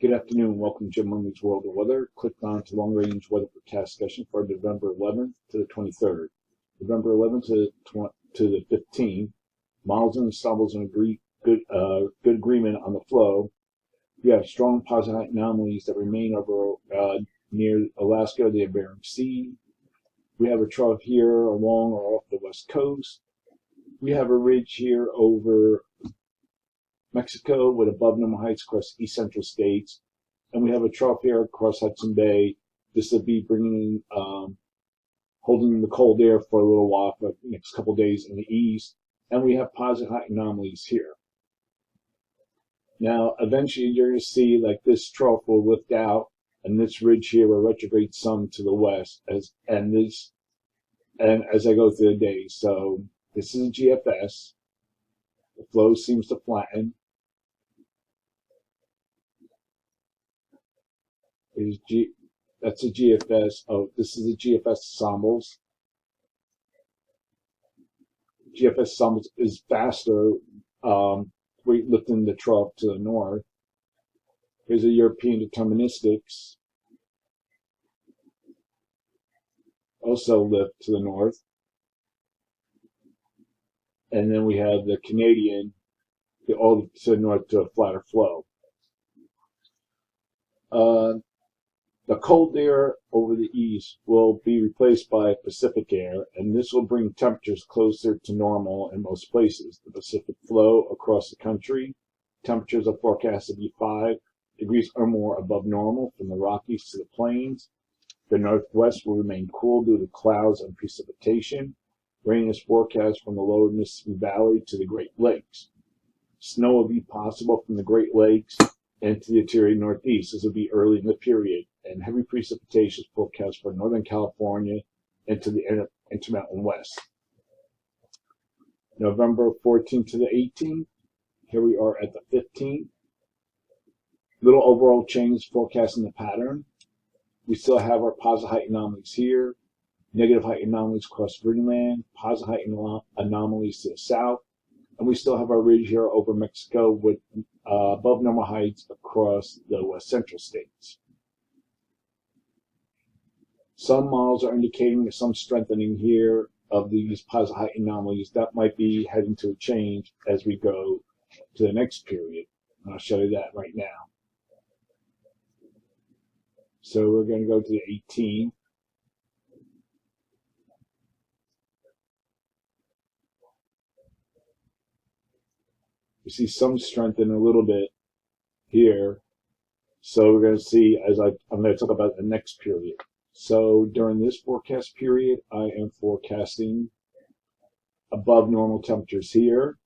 Good afternoon. Welcome to Jim Lumley's World of Weather. Click on to Long Range Weather Forecast Session for November 11th to the 23rd. November 11th to the 15th. Miles and Stubbles and good agreement on the flow. We have strong positive anomalies that remain over near Alaska, the Bering Sea. We have a trough here along or off the west coast. We have a ridge here over Mexico with above normal heights across east central states, and we have a trough here across Hudson Bay. This will be bringing, holding the cold air for a little while for the next couple of days in the east, and we have positive height anomalies here. Now, eventually, you're going to see like this trough will lift out, and this ridge here will retrograde some to the west as I go through the days. So this is a GFS. The flow seems to flatten. That's a GFS. Oh, this is a GFS ensembles. GFS ensembles is faster, lifting the trough to the north. Here's a European deterministics. Also lift to the north. And then we have the Canadian, all to the north to a flatter flow. The cold air over the east will be replaced by Pacific air, and this will bring temperatures closer to normal in most places. The Pacific flow across the country, temperatures are forecast to be 5 degrees or more above normal from the Rockies to the plains. The Northwest will remain cool due to clouds and precipitation. Rain is forecast from the lower Mississippi Valley to the Great Lakes. Snow will be possible from the Great Lakes and to the interior Northeast. This will be early in the period, and heavy precipitation is forecast for Northern California and to the Intermountain West. November 14th to the 18th. Here we are at the 15th. Little overall change forecasting the pattern. We still have our positive height anomalies here. Negative height anomalies across Greenland, positive height anomalies to the south, and we still have our ridge here over Mexico with above normal heights across the west central states. Some models are indicating some strengthening here of these positive height anomalies. That might be heading to a change as we go to the next period. And I'll show you that right now. So we're going to go to the 18th. You see some strengthening a little bit here. So we're going to see, I'm going to talk about the next period. So during this forecast period, I am forecasting above normal temperatures here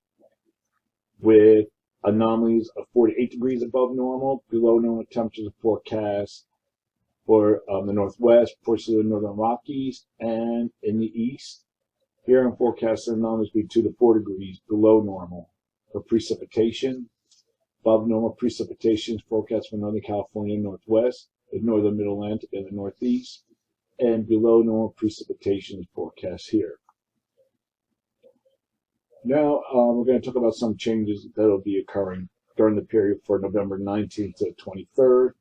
with anomalies of 48 degrees above normal. Below normal temperatures are forecast for the Northwest, portions of the Northern Rockies, and in the East. Here I'm forecasting anomalies be 2 to 4 degrees below normal. For precipitation, above normal precipitation is forecast for Northern California and Northwest, the Northern Mid-Atlantic and the Northeast, and below normal precipitation is forecast here. Now we're going to talk about some changes that will be occurring during the period for November 19th to the 23rd.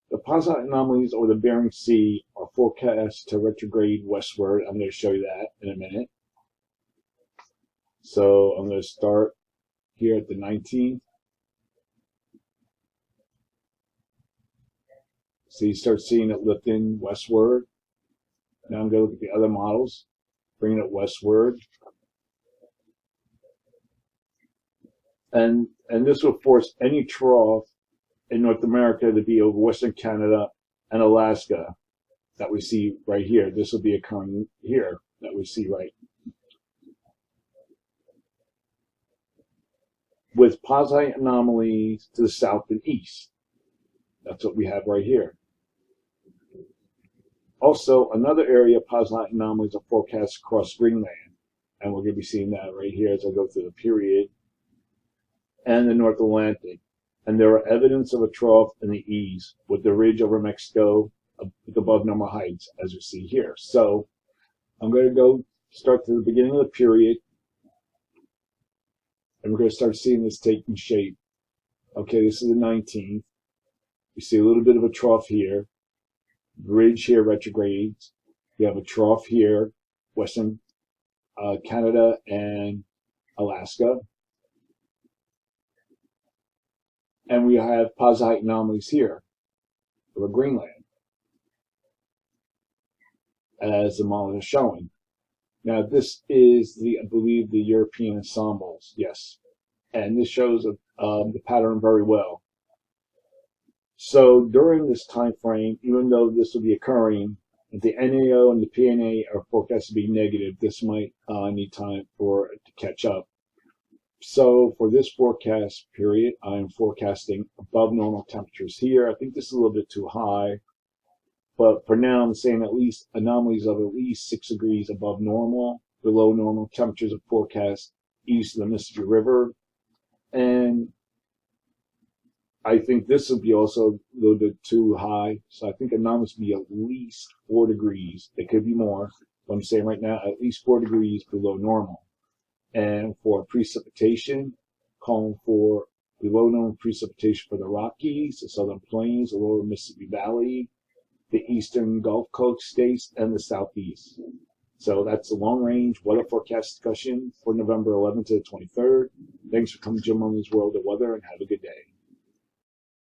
The positive anomalies over the Bering Sea are forecast to retrograde westward. I'm going to show you that in a minute. So I'm going to start here at the 19th. So you start seeing it lifting westward. Now I'm going to look at the other models, bringing it westward. And this will force any trough in North America to be over Western Canada and Alaska that we see right here. This will be occurring here that we see right. With positive anomalies to the south and east. That's what we have right here. Also, another area of positive anomalies are forecast across Greenland, and we're going to be seeing that right here as I go through the period, and the North Atlantic. And there are evidence of a trough in the east with the ridge over Mexico with above normal heights, as you see here. So I'm going to go start to the beginning of the period, and we're going to start seeing this taking shape Okay, this is the 19th. You see a little bit of a trough here. Bridge here retrogrades. You have a trough here, Western Canada and Alaska. And we have posite anomalies here over Greenland, as the model is showing. Now, this is I believe, the European ensembles, yes. And this shows the pattern very well. So during this time frame, even though this will be occurring, if the NAO and the PNA are forecast to be negative, this might need time for it to catch up. So for this forecast period, I'm forecasting above normal temperatures here. I think this is a little bit too high, but for now I'm saying at least anomalies of at least 6 degrees above normal. Below normal temperatures are forecast east of the Mississippi River. And I think this would be also a little bit too high. So I think anomalies would be at least 4 degrees. It could be more, but I'm saying right now at least 4 degrees below normal. And for precipitation, calling for below normal precipitation for the Rockies, the Southern Plains, the lower Mississippi Valley, the eastern Gulf Coast states, and the Southeast. So that's the long range weather forecast discussion for November 11th to the 23rd. Thanks for coming to Jim Mooney's World of Weather, and have a good day.